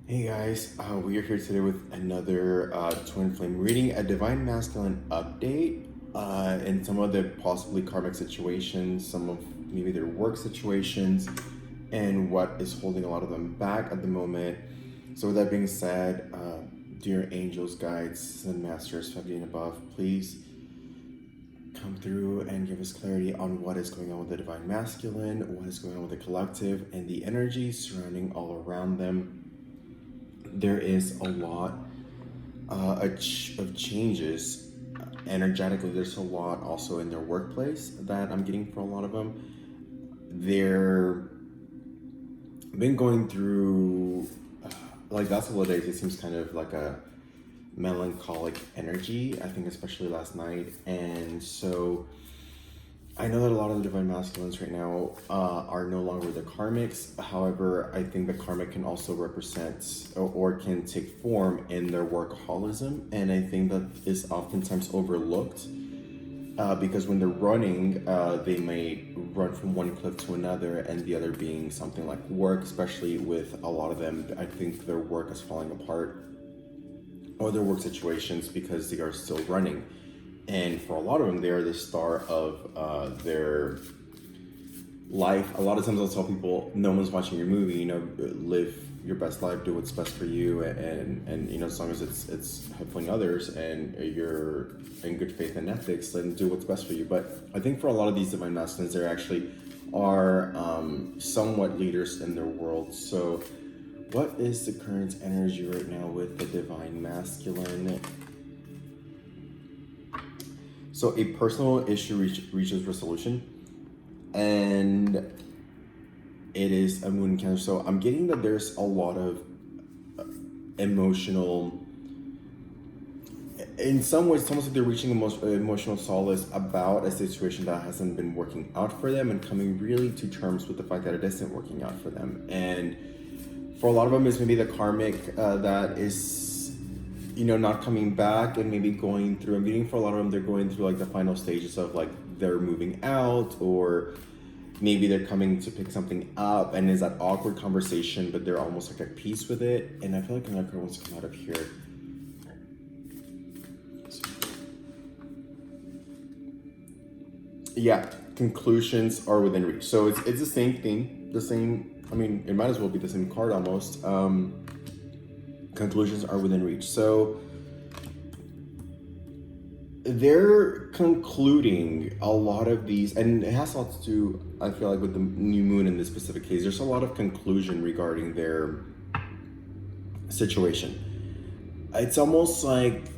Hey guys, we are here today with another Twin Flame reading, a Divine Masculine update, and some of the possibly karmic situations, some of maybe their work situations, and what is holding a lot of them back at the moment. So, with that being said, dear angels, guides, and masters, 50 and above, please come through and give us clarity on what is going on with the Divine Masculine, what is going on with the collective, and the energy surrounding all around them. There is a lot of changes energetically. There's a lot also in their workplace that I'm getting for a lot of them. They're been going through like last couple of days. It seems kind of like a melancholic energy. I think especially last night, and so I know that a lot of the divine masculines right now are no longer the karmics. However, I think the karmic can also represent or can take form in their workaholism, and I think that is oftentimes overlooked because when they're running, they may run from one cliff to another, and the other being something like work, especially with a lot of them. I think their work is falling apart or their work situations because they are still running. And for a lot of them, they are the star of their life. A lot of times I'll tell people, no one's watching your movie, live your best life, do what's best for you, and as long as it's helping others and you're in good faith and ethics, then do what's best for you. But I think for a lot of these divine masculines, they actually are somewhat leaders in their world. So what is the current energy right now with the divine masculine? So a personal issue reaches resolution, and it is a moon in Cancer. So I'm getting that there's a lot of emotional, in some ways, it's almost like they're reaching emotional solace about a situation that hasn't been working out for them and coming really to terms with the fact that it isn't working out for them. And for a lot of them, it's maybe the karmic that is not coming back and maybe going through. I'm getting for a lot of them, they're going through like the final stages of like they're moving out, or maybe they're coming to pick something up, and is that awkward conversation, but they're almost like at peace with it. And I feel like another card wants to come out of here. Yeah, conclusions are within reach. So it's the same thing, the same. I mean, it might as well be the same card almost. Conclusions are within reach. So they're concluding a lot of these, and it has a lot to do, I feel like, with the new moon in this specific case. There's a lot of conclusion regarding their situation. It's almost like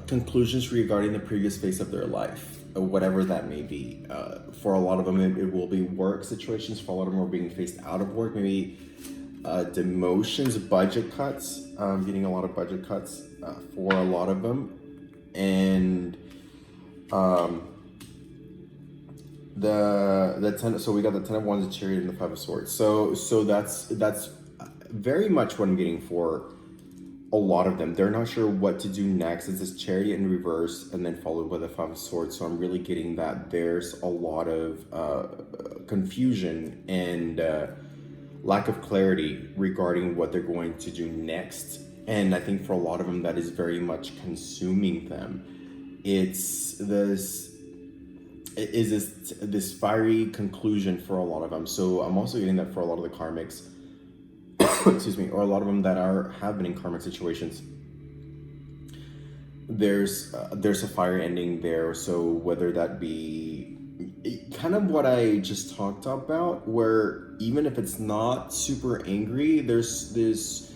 conclusions regarding the previous phase of their life, whatever that may be. For a lot of them, it will be work situations. For a lot of them, are being phased out of work, maybe demotions, budget cuts, getting a lot of budget cuts for a lot of them. And the 10, so we got the 10 of Wands, the Chariot, and the 5 of Swords. So that's very much what I'm getting for a lot of them. They're not sure what to do next. It's this Chariot in reverse and then followed by the 5 of Swords. So I'm really getting that there's a lot of confusion and lack of clarity regarding what they're going to do next. And I think for a lot of them, that is very much consuming them. It's this fiery conclusion for a lot of them. So I'm also getting that for a lot of the karmics, excuse me, or a lot of them that have been in karmic situations. There's a fire ending there. So whether that be kind of what I just talked about, where even if it's not super angry, there's this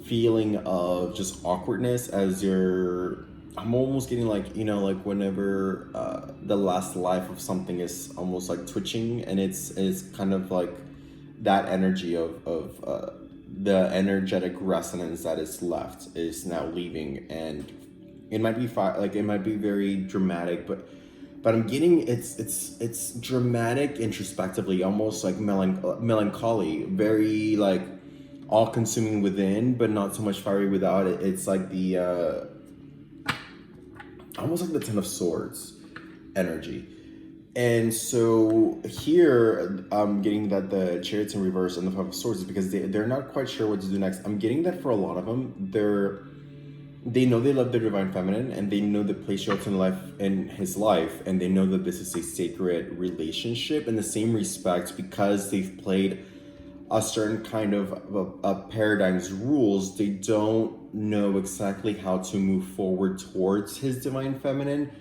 feeling of just awkwardness as I'm almost getting like, like whenever the last life of something is almost like twitching, and it's kind of like that energy of the energetic resonance that is left is now leaving. And it might be it might be very dramatic, but I'm getting it's dramatic introspectively, almost like melancholy, very like all-consuming within, but not so much fiery without it. It's like the almost like the 10 of Swords energy. And so here I'm getting that the Chariots in reverse and the Five of Swords is because they're not quite sure what to do next. I'm getting that for a lot of them, they know they love their divine feminine, and they know the place she holds in his life, and they know that this is a sacred relationship in the same respect because they've played a certain kind of a paradigm's rules. They don't know exactly how to move forward towards his divine feminine,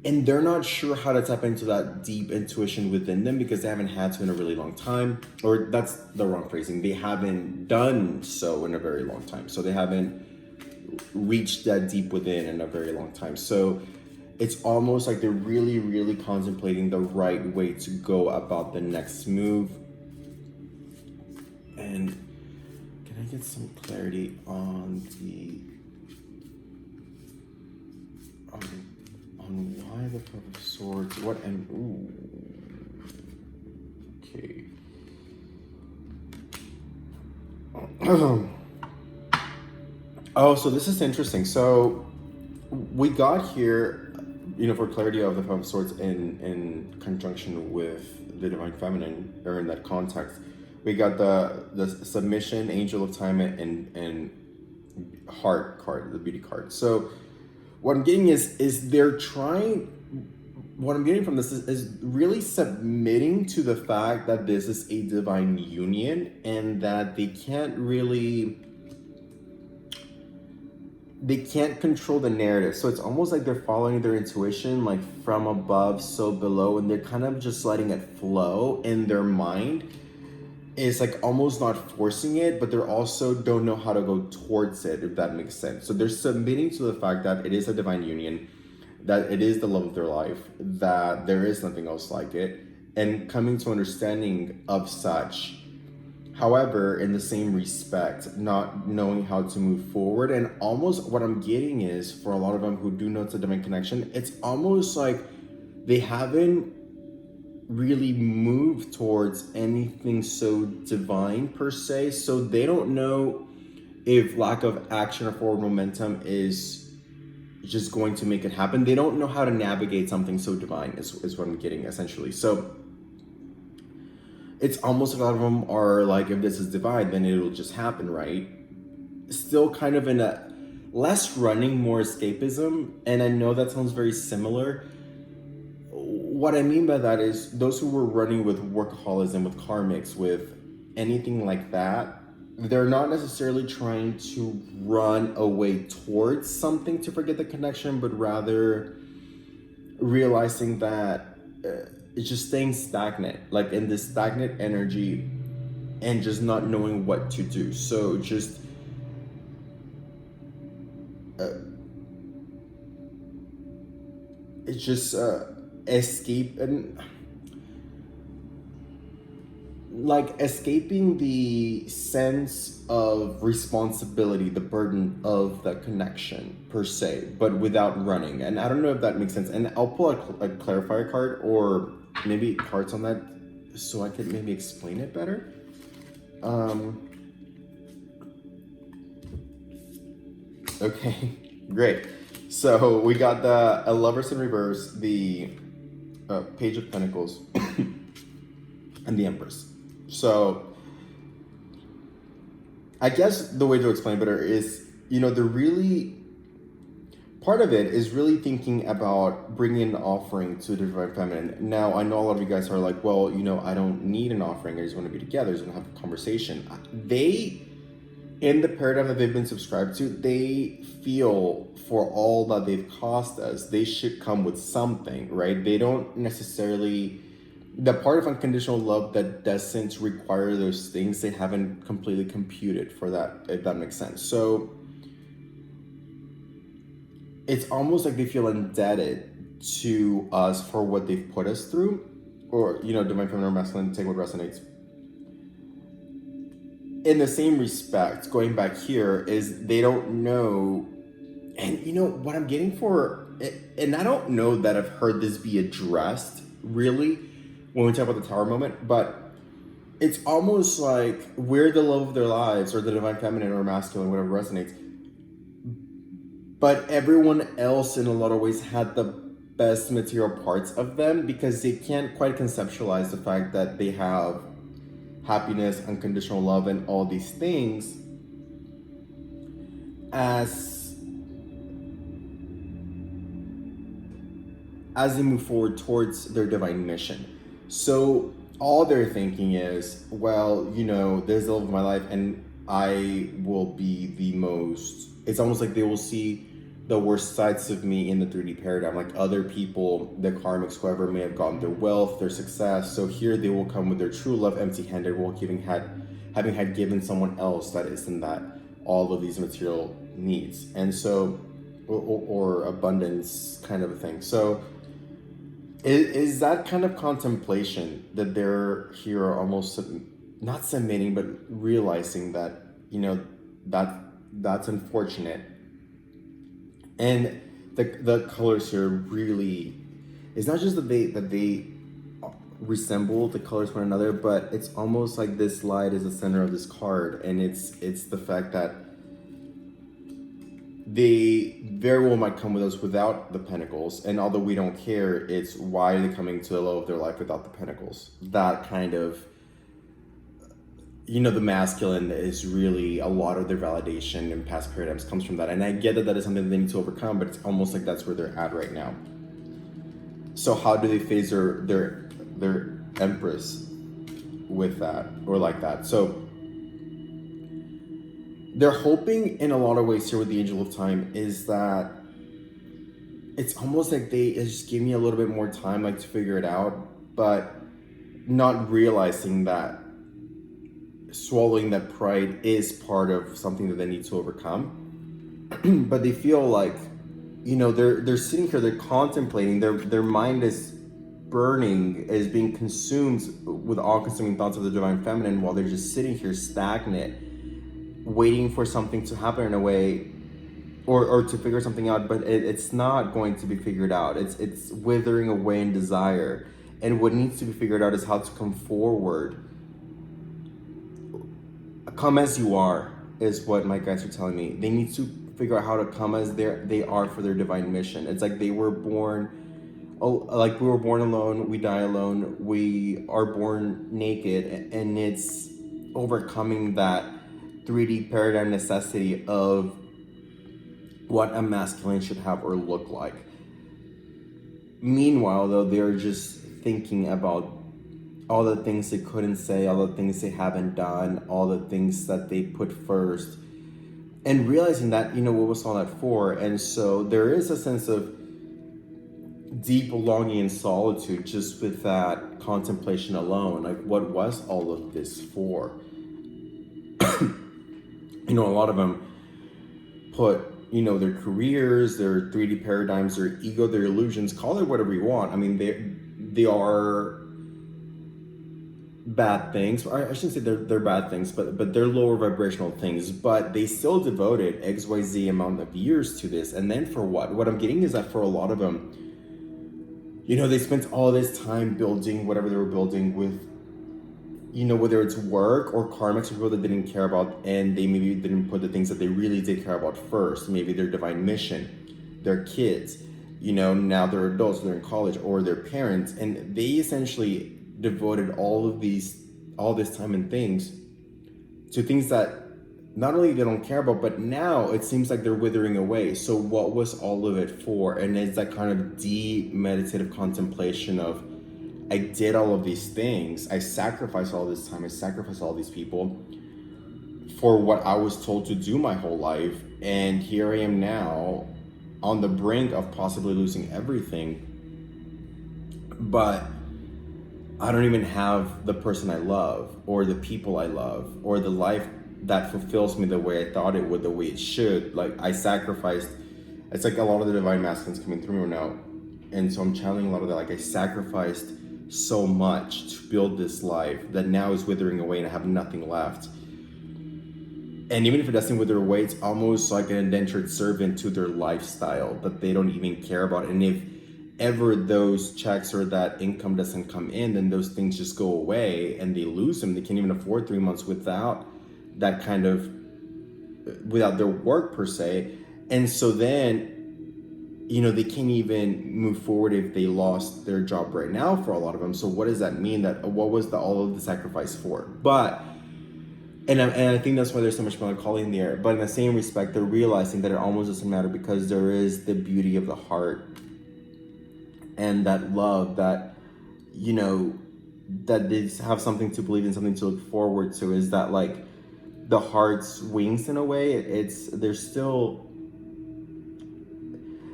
and they're not sure how to tap into that deep intuition within them because they haven't had to in a really long time. Or that's the wrong phrasing, they haven't done so in a very long time, so they haven't reached that deep within in a very long time. So it's almost like they're really, really contemplating the right way to go about the next move. And can I get some clarity on why the Five of Swords? What and okay. Oh, so this is interesting. So we got here, for clarity of the Five of Swords in conjunction with the Divine Feminine, or in that context, we got the Submission, Angel of Time, and Heart card, the Beauty card. So what I'm getting is they're trying. What I'm getting from this is really submitting to the fact that this is a divine union, and that they can't control the narrative. So it's almost like they're following their intuition, like from above, so below, and they're kind of just letting it flow in their mind. It's like almost not forcing it, but they're also don't know how to go towards it, if that makes sense. So they're submitting to the fact that it is a divine union, that it is the love of their life, that there is nothing else like it, and coming to understanding of such. However, in the same respect, not knowing how to move forward. And almost what I'm getting is, for a lot of them who do know it's a divine connection, it's almost like they haven't really moved towards anything so divine per se. So they don't know if lack of action or forward momentum is just going to make it happen. They don't know how to navigate something so divine is what I'm getting essentially. So it's almost like a lot of them are like, if this is divine, then it'll just happen, right? Still kind of in a less running, more escapism. And I know that sounds very similar. What I mean by that is those who were running with workaholism, with karmics, with anything like that, they're not necessarily trying to run away towards something to forget the connection, but rather realizing that it's just staying stagnant, like in this stagnant energy, and just not knowing what to do. So just it's just escape, and like escaping the sense of responsibility, the burden of the connection per se, but without running. And I don't know if that makes sense. And I'll pull a clarifier card, or maybe cards on that, so I could maybe explain it better. Okay, great. So we got a Lovers in reverse, the Page of Pentacles, and the Empress. So I guess the way to explain better is, the really part of it is really thinking about bringing an offering to the Divine Feminine. Now, I know a lot of you guys are like, well, I don't need an offering. I just want to be together. I just want to have a conversation. They, in the paradigm that they've been subscribed to, they feel for all that they've cost us, they should come with something, right? They don't necessarily, the part of unconditional love that doesn't require those things, they haven't completely computed for that, if that makes sense. So it's almost like they feel indebted to us for what they've put us through, or, divine feminine or masculine, take what resonates. In the same respect, going back here, is they don't know, and what I'm getting for, and I don't know that I've heard this be addressed really when we talk about the Tower moment, but it's almost like we're the love of their lives, or the divine feminine or masculine, whatever resonates. But everyone else in a lot of ways had the best material parts of them because they can't quite conceptualize the fact that they have happiness, unconditional love, and all these things as they move forward towards their divine mission. So all they're thinking is, well, there's the love of my life and I will be the most, it's almost like they will see the worst sides of me in the 3D paradigm, like other people, the karmics, whoever may have gotten their wealth, their success. So here they will come with their true love empty-handed, while having had given someone else that isn't that all of these material needs. And so, or abundance kind of a thing. So is that kind of contemplation that they're here almost not submitting, but realizing that, that's unfortunate. And the colors here really, it's not just that they resemble the colors one another, but it's almost like this light is the center of this card, and it's the fact that they very well might come with us without the pentacles, and although we don't care, it's why are they coming to the low of their life without the pentacles. That kind of, the masculine is really a lot of their validation in past paradigms comes from that. And I get that that is something that they need to overcome, but it's almost like that's where they're at right now. So how do they face their empress with that, or like that? So they're hoping in a lot of ways here with the Angel of Time is that it's almost like they just give me a little bit more time, like to figure it out, but not realizing that swallowing that pride is part of something that they need to overcome. But they feel like, they're sitting here, they're contemplating, their mind is burning, is being consumed with all-consuming thoughts of the divine feminine, while they're just sitting here stagnant, waiting for something to happen in a way, or to figure something out, but it's not going to be figured out. It's withering away in desire. And what needs to be figured out is how to come forward. Come as you are, is what my guides are telling me. They need to figure out how to come as they are for their divine mission. It's like they were born, like we were born alone, we die alone, we are born naked, and it's overcoming that 3D paradigm necessity of what a masculine should have or look like. Meanwhile, though, they're just thinking about all the things they couldn't say, all the things they haven't done, all the things that they put first, and realizing that, what was all that for? And so there is a sense of deep longing and solitude just with that contemplation alone. Like, what was all of this for? A lot of them put, their careers, their 3D paradigms, their ego, their illusions, call it whatever you want. I mean, they are bad things. I shouldn't say they're bad things, but they're lower vibrational things. But they still devoted XYZ amount of years to this. And then for what? What I'm getting is that for a lot of them, they spent all this time building whatever they were building with, whether it's work or karmics or people that didn't care about, and they maybe didn't put the things that they really did care about first. Maybe their divine mission, their kids, now they're adults, they're in college, or their parents, and they essentially devoted all this time and things to things that not only they don't care about, but now it seems like they're withering away. So what was all of it for? And it's that kind of deep meditative contemplation of, I did all of these things, I sacrificed all this time, I sacrificed all these people for what I was told to do my whole life, and here I am now on the brink of possibly losing everything, but I don't even have the person I love, or the people I love, or the life that fulfills me the way I thought it would, the way it should. Like, I sacrificed, it's like a lot of the divine masculines coming through me now, and so I'm channeling a lot of that, like I sacrificed so much to build this life that now is withering away and I have nothing left. And even if it doesn't wither away, it's almost like an indentured servant to their lifestyle that they don't even care about. And if ever those checks or that income doesn't come in, then those things just go away and they lose them. They can't even afford 3 months without that kind of, without their work per se. And so then, they can't even move forward if they lost their job right now for a lot of them. So what does that mean? That what was all of the sacrifice for? But and I think that's why there's so much melancholy in the air. But in the same respect, they're realizing that it almost doesn't matter, because there is the beauty of the heart and that love that, that they have something to believe in, something to look forward to. Is that like the heart's wings in a way?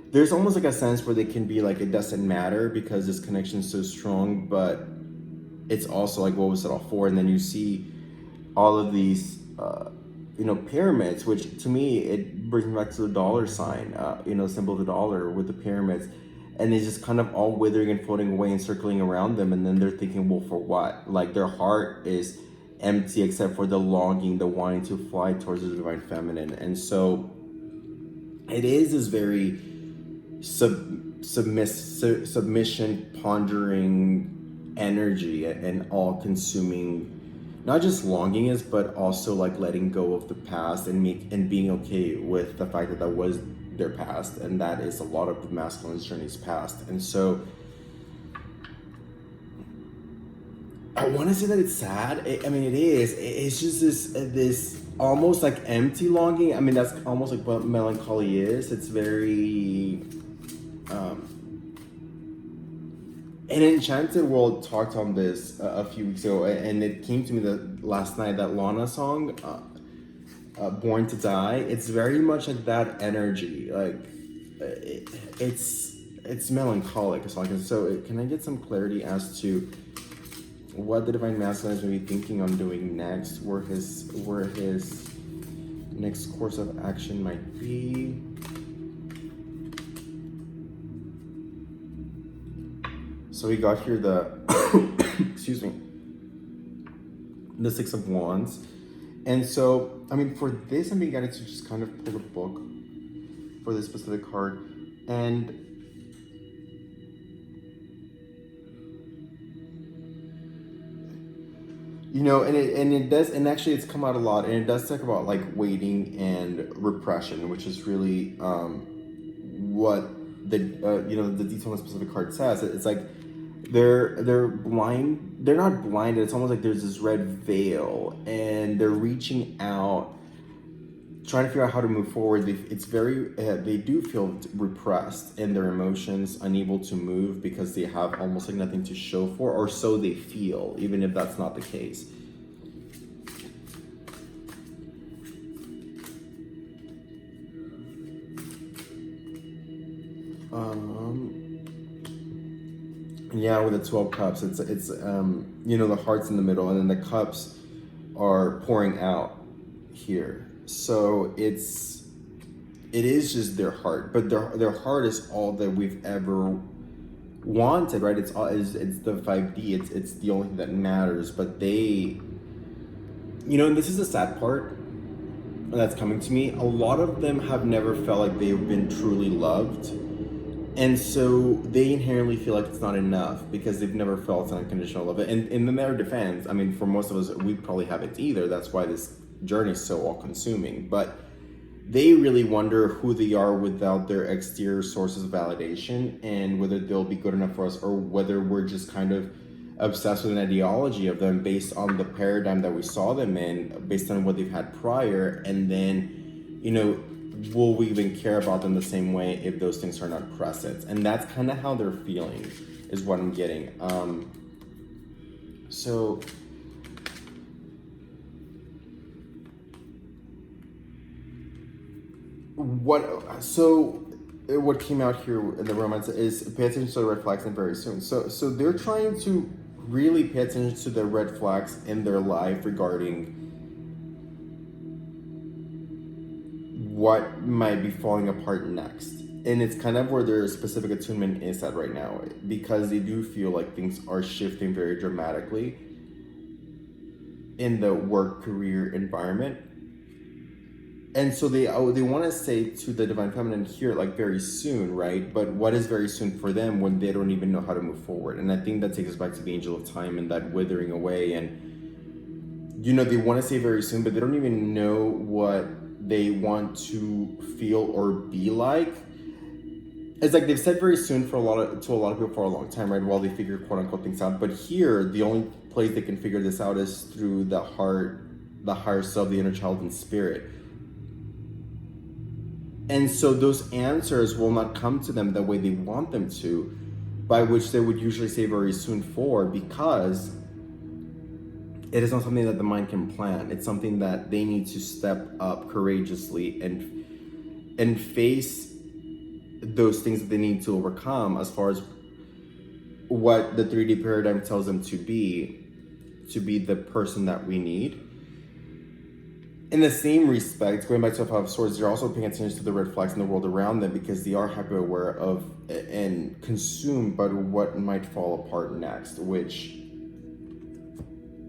There's almost like a sense where they can be like, it doesn't matter because this connection is so strong, but it's also like, what was it all for? And then you see all of these, pyramids, which to me, it brings me back to the dollar sign, symbol of the dollar with the pyramids. And it's just kind of all withering and floating away and circling around them. And then they're thinking, well, for what? Like their heart is empty except for the longing, the wanting to fly towards the divine feminine. And so it is this very submission, pondering energy, and all-consuming, not just longing is, but also like letting go of the past and being okay with the fact that was their past, and that is a lot of the masculine journey's past. And so I want to say that it's sad. It is. It's just this almost like empty longing. I mean, that's almost like what melancholy is. It's very. And Enchanted World talked on this a few weeks ago, and it came to me last night, that Lana song, Born to Die. It's very much like that energy. Like it's melancholic. So can I get some clarity as to what the divine masculine is maybe thinking on doing next, where his next course of action might be? So we got here the excuse me, the Six of Wands. And so, for this, I'm being guided to just kind of pull a book for this specific card. And it does, and actually it's come out a lot, and it does talk about like waiting and repression, which is really what the the detail on the specific card says. It's like they're blind. They're not blinded. It's almost like there's this red veil, and they're reaching out, trying to figure out how to move forward. They do feel repressed in their emotions, unable to move because they have almost like nothing to show for, or so they feel, even if that's not the case. Yeah, with the 12 cups, it's the heart's in the middle, and then the cups are pouring out here. So it is just their heart, but their heart is all that we've ever wanted, right? It's the 5D. It's the only thing that matters. But they, and this is the sad part that's coming to me. A lot of them have never felt like they've been truly loved. And so they inherently feel like it's not enough because they've never felt unconditional love. And in their defense, for most of us, we probably haven't either. That's why this journey is so all-consuming. But they really wonder who they are without their exterior sources of validation, and whether they'll be good enough for us, or whether we're just kind of obsessed with an ideology of them based on the paradigm that we saw them in, based on what they've had prior. And then, will we even care about them the same way if those things are not present? And that's kind of how they're feeling, is what I'm getting. So what came out here in the romance is pay attention to the red flags, and very soon. So they're trying to really pay attention to the red flags in their life regarding what might be falling apart next. And it's kind of where their specific attunement is at right now, because they do feel like things are shifting very dramatically in the work career environment. And so they want to say to the divine feminine here, like, very soon, right? But what is very soon for them when they don't even know how to move forward? And I think that takes us back to the angel of time and that withering away. And they want to say very soon, but they don't even know what they want to feel or be like. it's like they've said very soon for to a lot of people for a long time, right? While they figure quote unquote things out. But here, the only place they can figure this out is through the heart, the higher self, the inner child and spirit. And so those answers will not come to them the way they want them to, by which they would usually say very soon for, because it is not something that the mind can plan. It's something that they need to step up courageously and face those things that they need to overcome as far as what the 3D paradigm tells them to be the person that we need. In the same respect, going back to the Five of Swords, they're also paying attention to the red flags in the world around them, because they are hyper aware of and consumed by what might fall apart next, which,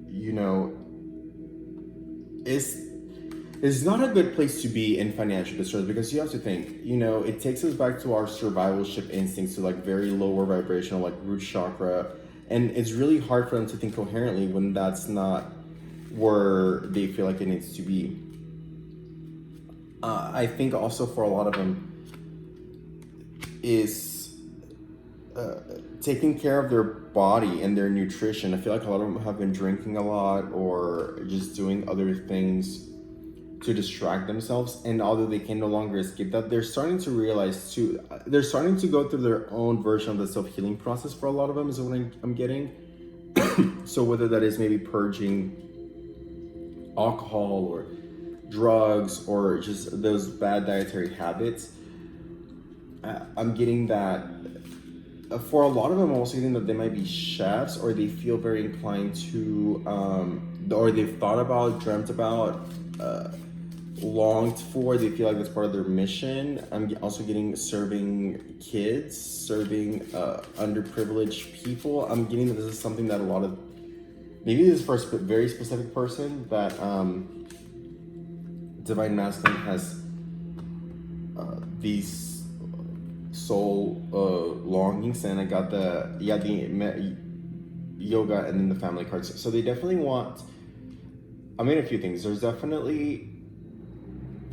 you know, is not a good place to be in financial distress, because you have to think, you know, it takes us back to our survivalship instincts, to like very lower vibrational, like root chakra, and it's really hard for them to think coherently when that's not where they feel like it needs to be. I think also for a lot of them is taking care of their body and their nutrition. I feel like a lot of them have been drinking a lot or just doing other things to distract themselves, and although they can no longer escape that, they're starting to realize too, they're starting to go through their own version of the self-healing process. For a lot of them is what I'm getting. So whether that is maybe purging alcohol or drugs or just those bad dietary habits, I'm getting that for a lot of them, I'm also getting that they might be chefs, or they feel very inclined to or they've thought about, dreamt about, longed for, they feel like that's part of their mission. I'm also getting serving kids, serving underprivileged people. I'm getting that this is something that a lot of, maybe this is for a very specific person, that Divine Masculine has these soul longings, and I got the yoga and then the family cards. So they definitely want, I mean, a few things. There's definitely,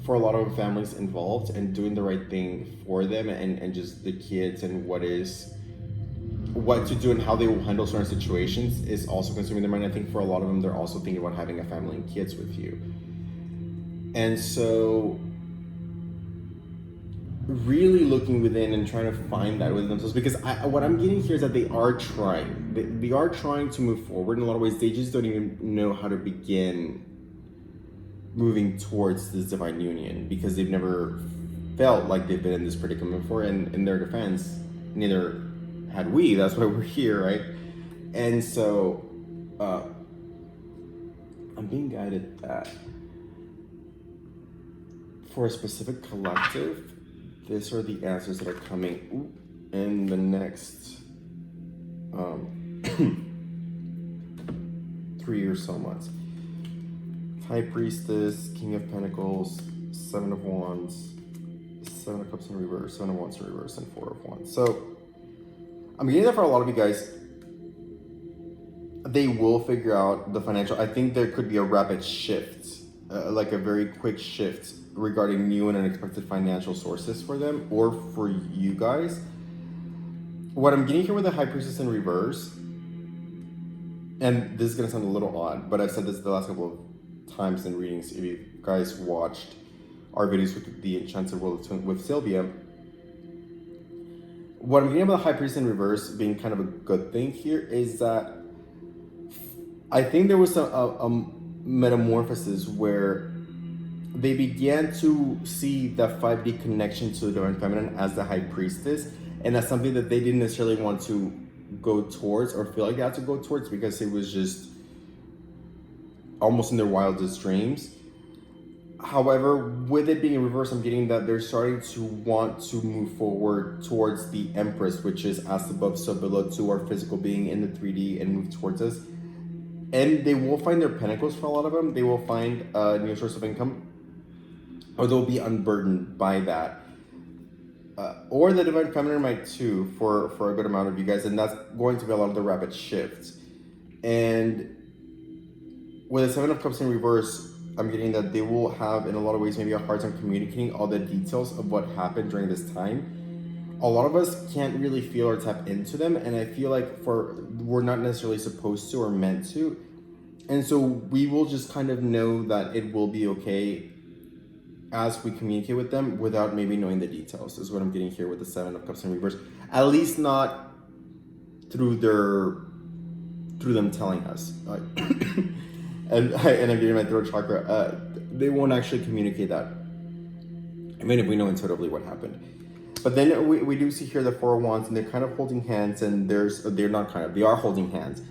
for a lot of families involved, and doing the right thing for them, and just the kids, and what to do and how they will handle certain situations is also consuming their mind. I think for a lot of them, they're also thinking about having a family and kids with you. And so really looking within and trying to find that within themselves, because what I'm getting here is that they are trying. They are trying to move forward in a lot of ways. They just don't even know how to begin moving towards this divine union, because they've never felt like they've been in this predicament before. And in their defense, neither had we. That's why we're here, right? And so I'm being guided that for a specific collective, these are the answers that are coming in the next 3 or so months. High Priestess, King of Pentacles, Seven of Wands, Seven of Cups in reverse, Seven of Wands in reverse, and Four of Wands. So I'm getting that for a lot of you guys, they will figure out the financial. I think there could be a rapid shift, like a very quick shift regarding new and unexpected financial sources for them or for you guys. What I'm getting here with the High Priestess in reverse, and this is going to sound a little odd, but I've said this the last couple of times in readings. If you guys watched our videos with the Enchanted World with Sylvia, what I'm getting about the High Priest in reverse being kind of a good thing here is that I think there was a metamorphosis where they began to see the 5D connection to the Divine Feminine as the High Priestess, and that's something that they didn't necessarily want to go towards or feel like they had to go towards, because it was just almost in their wildest dreams. However, with it being in reverse, I'm getting that they're starting to want to move forward towards the Empress, which is as above, so below, to our physical being in the 3D, and move towards us. And they will find their pentacles for a lot of them. They will find a new source of income, or they'll be unburdened by that. Or the Divine Feminine might too, for a good amount of you guys, and that's going to be a lot of the rapid shifts. And with the Seven of Cups in reverse, I'm getting that they will have, in a lot of ways, maybe a hard time communicating all the details of what happened during this time, a lot of us can't really feel or tap into them, and I feel like we're not necessarily supposed to or meant to, and so we will just kind of know that it will be okay as we communicate with them without maybe knowing the details, is what I'm getting here with the Seven of Cups in reverse. At least not through them telling us. And I'm getting my throat chakra. They won't actually communicate that, even if we know intuitively what happened. But then we do see here the Four of Wands, and they're kind of holding hands, and they are holding hands,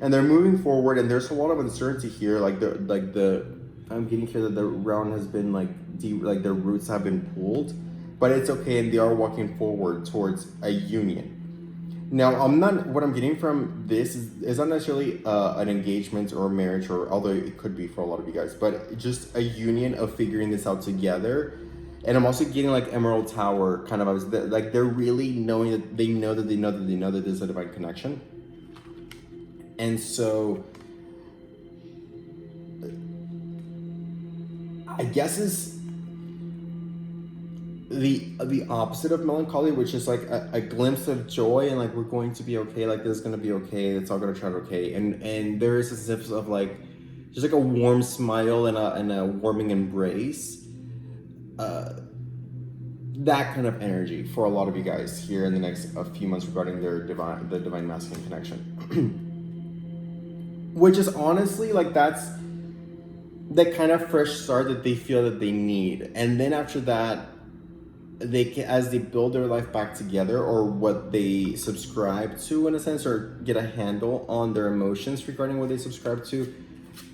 and they're moving forward. And there's a lot of uncertainty here, I'm getting here that the round has been like their roots have been pulled, but it's okay, and they are walking forward towards a union. Now, what I'm getting from this is not necessarily an engagement or a marriage, or although it could be for a lot of you guys, but just a union of figuring this out together. And I'm also getting like Emerald Tower kind of, like they're really knowing that they know that there's a divine connection. And so I guess is the opposite of melancholy, which is like a glimpse of joy, and like we're going to be okay, like this is gonna be okay, it's all gonna turn out okay, and there is a sense of like just like a warm smile and a warming embrace, that kind of energy for a lot of you guys here in the next few months regarding the divine masculine connection, which is honestly like that's the kind of fresh start that they feel that they need. And then after that, they can, as they build their life back together, or what they subscribe to in a sense, or get a handle on their emotions regarding what they subscribe to,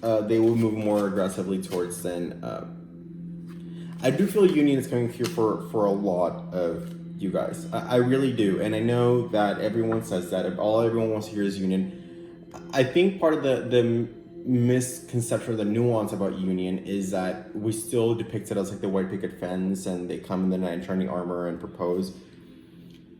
they will move more aggressively towards then. I do feel union is coming here for a lot of you guys. I really do. And I know that everyone says that, all everyone wants to hear is union. I think part of the misconception or the nuance about union is that we still depict it as like the white picket fence, and they come in the knight in shining armor and propose.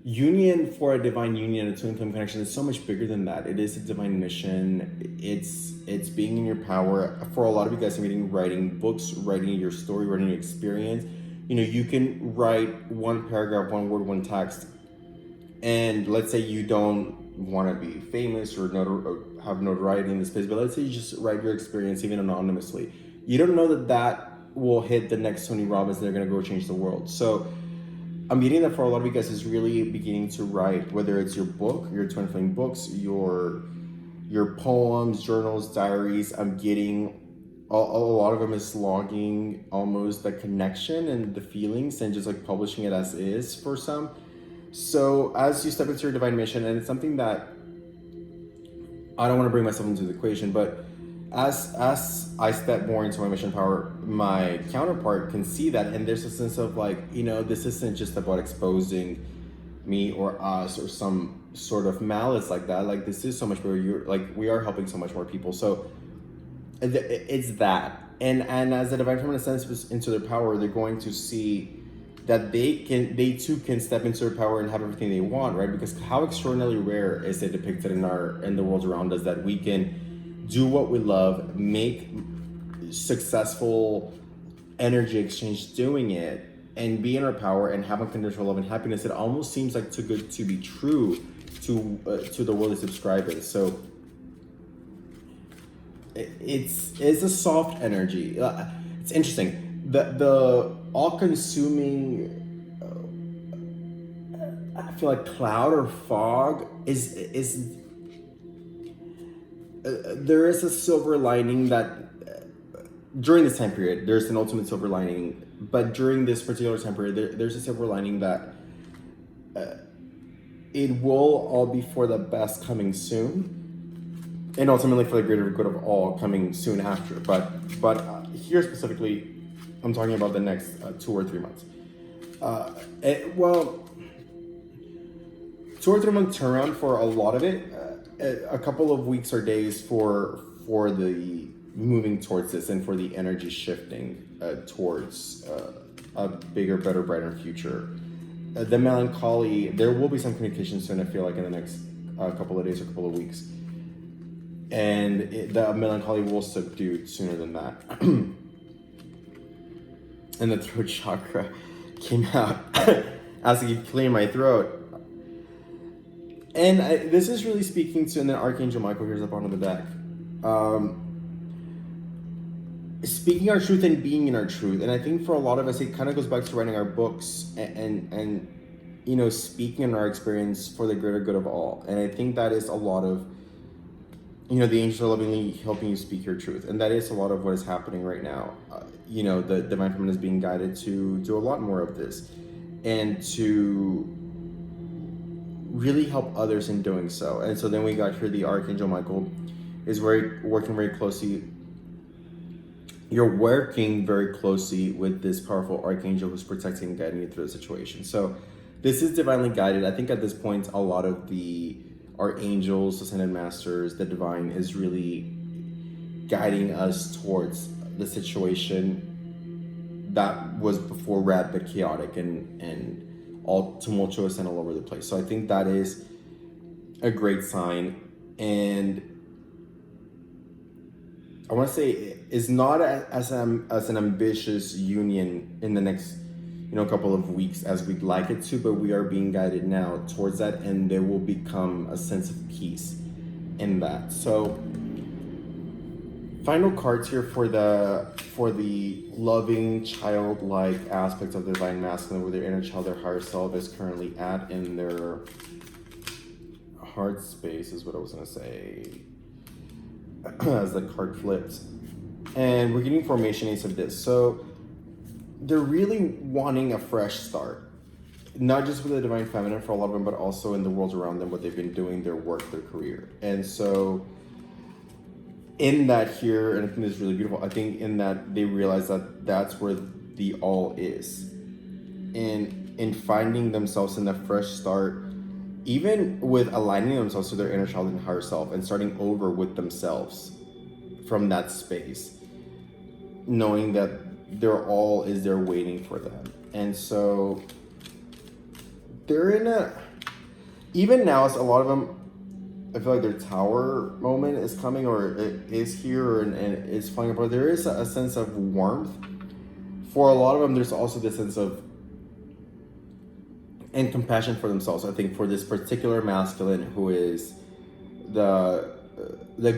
Union, for a divine union, a twin flame connection, is so much bigger than that. It is a divine mission. It's being in your power. For a lot of you guys, I'm writing books, writing your story, writing your experience. You know, you can write one paragraph, one word, one text, and let's say you don't want to be famous or have notoriety in this space, but let's say you just write your experience even anonymously. You don't know that will hit the next Tony Robbins, and they're going to go change the world. So I'm getting that for a lot of you guys is really beginning to write, whether it's your book, your twin flame books, your poems, journals, diaries. I'm getting a lot of them is logging almost the connection and the feelings, and just like publishing it as is for some. So as you step into your divine mission, and it's something that I don't want to bring myself into the equation, but as I step more into my mission power, my counterpart can see that, and there's a sense of like, you know, this isn't just about exposing me or us or some sort of malice like that. Like, this is so much bigger. You're like, we are helping so much more people. So it's that, and as the divine feminine steps into their power, they're going to see that they too can step into their power and have everything they want, right? Because how extraordinarily rare is it depicted in the world around us that we can do what we love, make successful energy exchange doing it, and be in our power and have unconditional love and happiness. It almost seems like too good to be true to the world they subscribe in. So it's a soft energy. It's interesting. The all-consuming, I feel like cloud or fog is there is a silver lining that during this time period, there's an ultimate silver lining, but during this particular time period, there's a silver lining that it will all be for the best coming soon, and ultimately for the greater good of all coming soon after. But here specifically, I'm talking about the next 2 or 3 months. 2 or 3 month turnaround for a lot of it. A couple of weeks or days for the moving towards this, and for the energy shifting towards a bigger, better, brighter future. The melancholy, there will be some communication soon, I feel like, in the next couple of days or couple of weeks. And the melancholy will subdue sooner than that. And the throat chakra came out. as I keep clearing my throat. And this is really speaking to, and then Archangel Michael here's up onto the deck. Speaking our truth and being in our truth. And I think for a lot of us, it kind of goes back to writing our books and you know, speaking in our experience for the greater good of all. And I think that is a lot of, you know, the angels are lovingly helping you speak your truth. And that is a lot of what is happening right now. You know, the divine feminine is being guided to do a lot more of this and to really help others in doing so. And so then we got here, the Archangel Michael is working very closely. You're working very closely with this powerful archangel who's protecting and guiding you through the situation. So this is divinely guided. I think at this point, a lot of our angels, ascended masters, the divine is really guiding us towards the situation that was before rapid, chaotic, and all tumultuous and all over the place. So I think that is a great sign. And I want to say is not as an ambitious union in the next, you know, couple of weeks as we'd like it to, but we are being guided now towards that, and there will become a sense of peace in that. So final cards here for the loving, childlike aspects of the divine masculine, where their inner child, their higher self is currently at in their heart space, is what I was going to say. As the card flips, and we're getting formation Ace of Discs. So they're really wanting a fresh start, not just with the divine feminine for a lot of them, but also in the world around them, what they've been doing, their work, their career. And so in that here, and I think this is really beautiful, I think in that they realize that that's where the all is, and in finding themselves in that fresh start, even with aligning themselves to their inner child and higher self and starting over with themselves from that space, knowing that their all is there waiting for them. And so they're in even now, it's a lot of them, I feel like their tower moment is coming, or it is here, and it's falling apart. There is a sense of warmth. For a lot of them, there's also this sense of and compassion for themselves. I think for this particular masculine who is the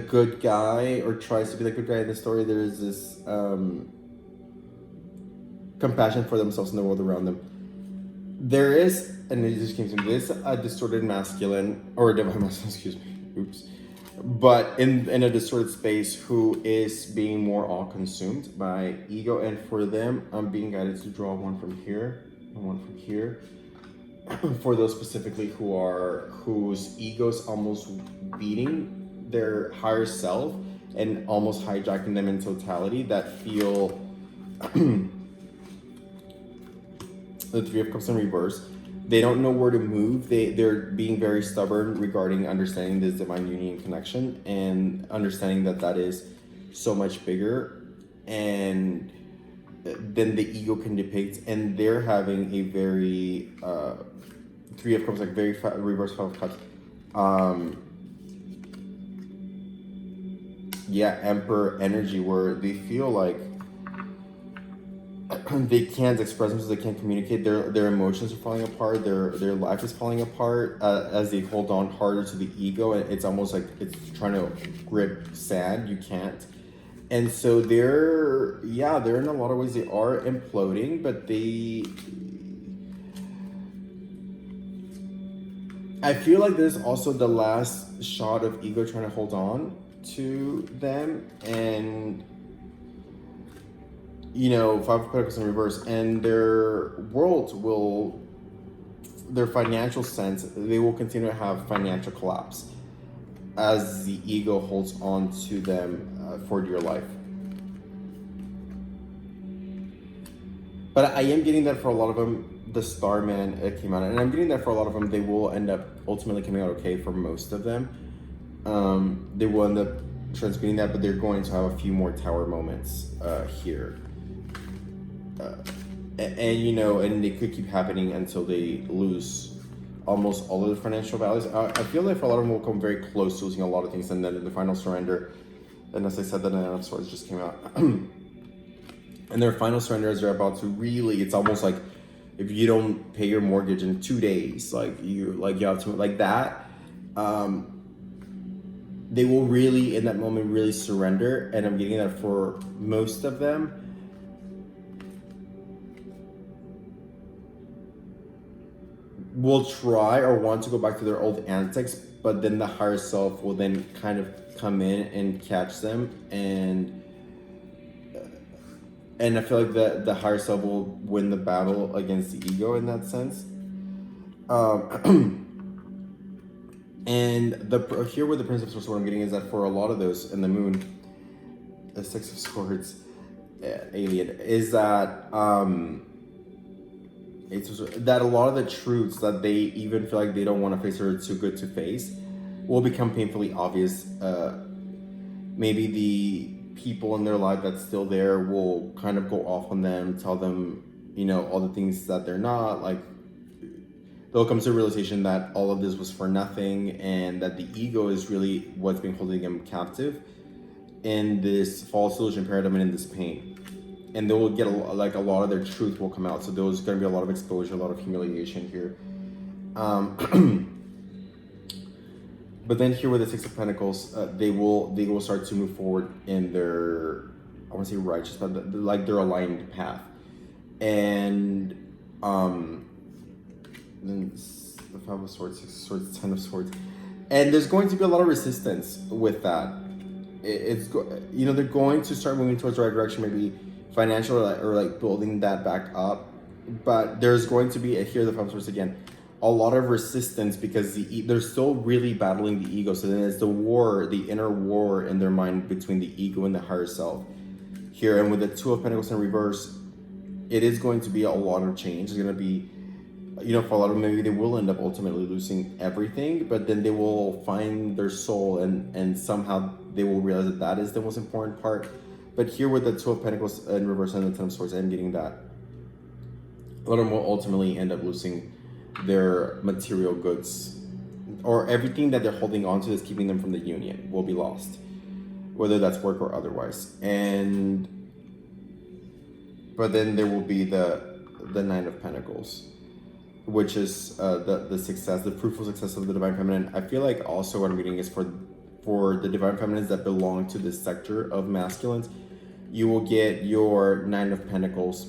good guy, or tries to be the good guy in the story, there is this compassion for themselves and the world around them. There is, and it just came to me, there's a distorted masculine, or a divine masculine, excuse me, oops, but in a distorted space, who is being more all-consumed by ego. And for them, I'm being guided to draw one from here and one from here. For those specifically whose ego's almost beating their higher self and almost hijacking them in totality, that feel the Three of Cups in reverse. They don't know where to move. They're being very stubborn regarding understanding this divine union connection, and understanding that is so much bigger and than the ego can depict. And they're having a very Three of Cups, like very reverse Five of Cups. Emperor energy, where they feel like they can't express themselves, they can't communicate, their emotions are falling apart, their life is falling apart as they hold on harder to the ego, and it's almost like it's trying to grip sand. You can't. And so they're in a lot of ways, they are imploding, but I feel like there's also the last shot of ego trying to hold on to them, and you know, Five of Pentacles in reverse, and their world their financial sense, they will continue to have financial collapse as the ego holds on to them for dear life. But I am getting that for a lot of them, the Starman came out, and I'm getting that for a lot of them, they will end up ultimately coming out okay. For most of them, they will end up transmitting that, but they're going to have a few more tower moments here. And you know, and they could keep happening until they lose almost all of their financial values. I feel like for a lot of them will come very close to losing a lot of things, and then in the final surrender, and as I said, the Nine of Swords just came out. And their final surrender is they're about to really, it's almost like if you don't pay your mortgage in 2 days, you have to like that. They will really in that moment really surrender, and I'm getting that for most of them. Will try or want to go back to their old antics, but then the higher self will then kind of come in and catch them, and I feel like the higher self will win the battle against the ego in that sense. And here with the Prince of Swords, what I'm getting is that for a lot of those in the Moon, the Six of Swords, alien, is that that a lot of the truths that they even feel like they don't want to face or are too good to face will become painfully obvious. Maybe the people in their life that's still there will kind of go off on them, tell them, all the things that they're not. Like, they'll come to a realization that all of this was for nothing, and that the ego is really what's been holding them captive in this false illusion paradigm and in this pain. And they will get a lot of their truth will come out. So there's going to be a lot of exposure, a lot of humiliation here. But then here with the Six of Pentacles, they will start to move forward in their, I want to say righteous, but like their aligned path. And then the Five of Swords, Six of Swords, Ten of Swords, and there's going to be a lot of resistance with that. They're going to start moving towards the right direction, maybe financial or building that back up. But there's going to be here the Five of Swords again, a lot of resistance because they're still really battling the ego. So then it's the inner war in their mind between the ego and the higher self here. And with the Two of Pentacles in reverse, it is going to be a lot of change. It's going to be, for a lot of them, maybe they will end up ultimately losing everything, but then they will find their soul, and somehow they will realize that is the most important part. But here with the Two of Pentacles in reverse and the Ten of Swords, I'm getting that a lot of them will ultimately end up losing their material goods, or everything that they're holding on to that's keeping them from the union will be lost, whether that's work or otherwise. But then there will be the Nine of Pentacles, which is the success, the fruitful success of the Divine Feminine. I feel like also what I'm reading is for the Divine Feminines that belong to this sector of masculines, you will get your Nine of Pentacles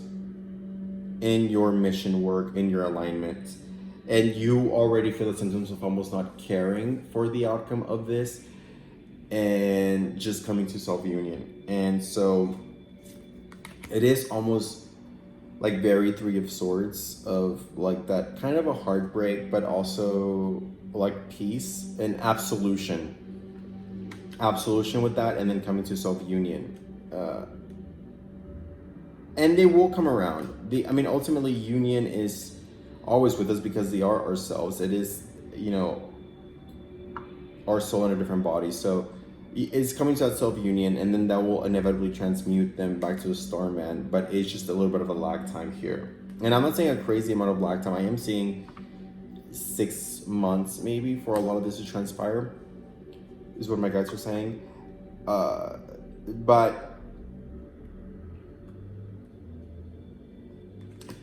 in your mission work, in your alignment. And you already feel the symptoms of almost not caring for the outcome of this and just coming to self-union. And so it is almost like very Three of Swords, of like that kind of a heartbreak, but also like peace and absolution with that, and then coming to self-union. And they will come around. Ultimately, union is always with us because they are ourselves. It is, our soul in a different body. So it's coming to that self-union, and then that will inevitably transmute them back to the Starman. But it's just a little bit of a lag time here. And I'm not saying a crazy amount of lag time. I am seeing 6 months maybe for a lot of this to transpire, is what my guides are saying. But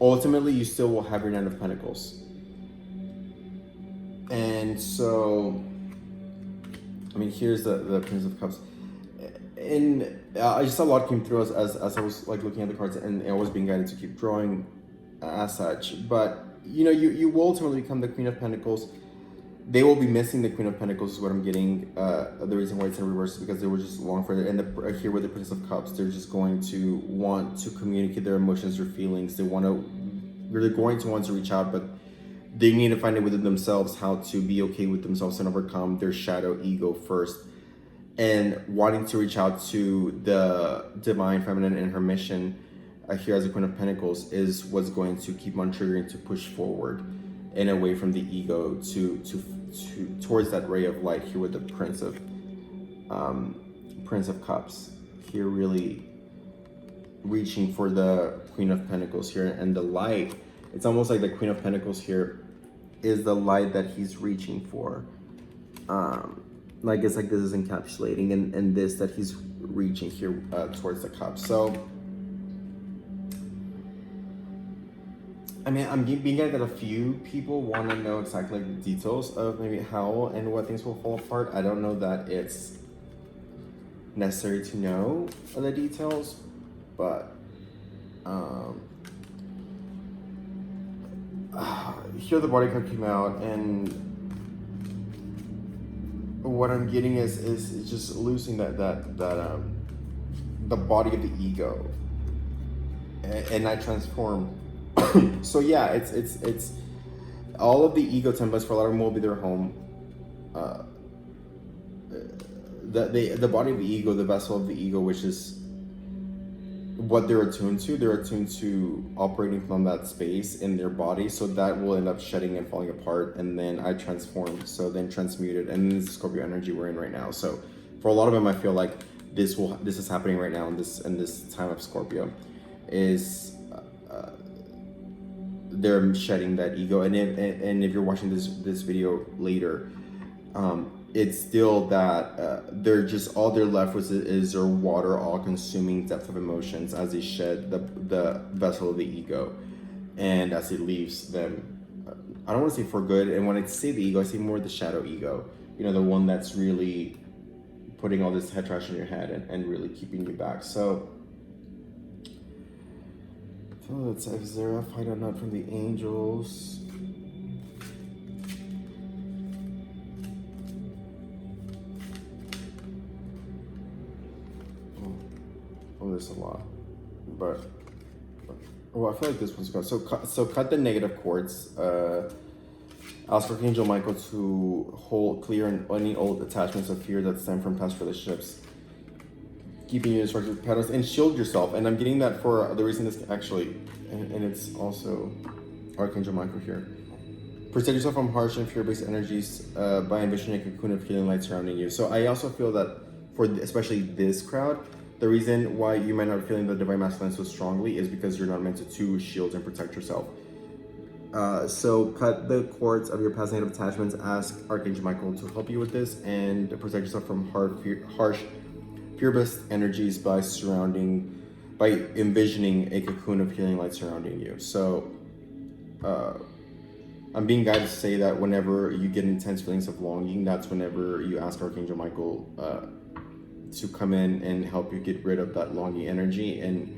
ultimately, you still will have your Nine of Pentacles. And so, here's the Prince of Cups. And I just a lot came through as I was looking at the cards, and I was being guided to keep drawing as such. But, you will ultimately become the Queen of Pentacles. They will be missing the Queen of Pentacles is what I'm getting. The reason why it's in reverse is because they were just long for it. And here with the Prince of Cups, they're just going to want to communicate their emotions, their feelings. They're going to want to reach out, but they need to find it within themselves how to be okay with themselves and overcome their shadow ego first. And wanting to reach out to the Divine Feminine and her mission here as a Queen of Pentacles is what's going to keep on triggering to push forward and away from the ego to towards that ray of light here with the Prince of Cups here, really reaching for the Queen of Pentacles here. And the light, it's almost like the Queen of Pentacles here is the light that he's reaching for. It's like this is encapsulating and this that he's reaching here towards the cup. So I mean, I'm being guided that a few people want to know exactly like the details of maybe how and what things will fall apart. I don't know that it's necessary to know the details, but um, here the body card came out, and what I'm getting is just losing that the body of the ego, and I transform. So yeah, it's all of the ego templates for a lot of them will be their home. Uh, the body of the ego, the vessel of the ego, which is what they're attuned to. They're attuned to operating from that space in their body, so that will end up shedding and falling apart, and then I transform, so then transmuted, and this is Scorpio energy we're in right now. So for a lot of them, I feel like this is happening right now in this time of Scorpio, is they're shedding that ego, and if you're watching this video later, it's still that they're just all they're left with is their water all consuming depth of emotions as they shed the vessel of the ego, and as it leaves them. I don't want to say for good, and when I say the ego, I say more the shadow ego, the one that's really putting all this head trash in your head and really keeping you back. So let's have Zara find a nut from the angels. Oh, there's a lot, but I feel like this one's good. So cut the negative cords. Ask Archangel Michael to clear any old attachments of fear that stem from past relationships, keeping you in destructive patterns, and shield yourself. And I'm getting that for the reason this actually, and it's also Archangel Michael here. Protect yourself from harsh and fear-based energies by envisioning a cocoon of healing light surrounding you. So I also feel that for especially this crowd, the reason why you might not be feeling the divine masculine so strongly is because you're not meant to shield and protect yourself. So cut the cords of your past negative attachments. Ask Archangel Michael to help you with this and protect yourself from harsh, fear-based energies by envisioning a cocoon of healing light surrounding you. So I'm being guided to say that whenever you get intense feelings of longing, that's whenever you ask Archangel Michael to come in and help you get rid of that longing energy, and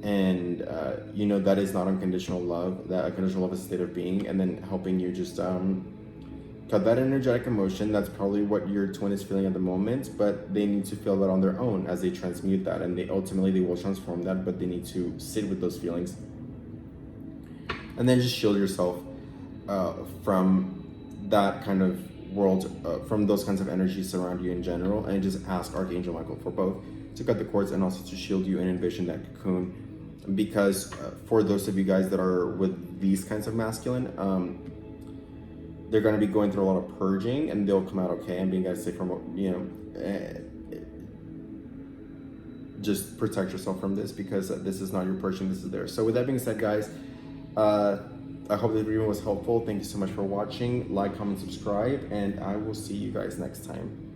that is not unconditional love. That unconditional love is a state of being, and then helping you just cut that energetic emotion. That's probably what your twin is feeling at the moment, but they need to feel that on their own as they transmute that, and they will transform that, but they need to sit with those feelings, and then just shield yourself from that kind of world, from those kinds of energies around you in general, and just ask Archangel Michael for both to cut the cords and also to shield you and envision that cocoon. Because for those of you guys that are with these kinds of masculine, they're going to be going through a lot of purging, and they'll come out okay. And being guys say just protect yourself from this, because this is not your purging, this is theirs. So with that being said, guys, I hope the video was helpful. Thank you so much for watching. Like, comment, subscribe, and I will see you guys next time.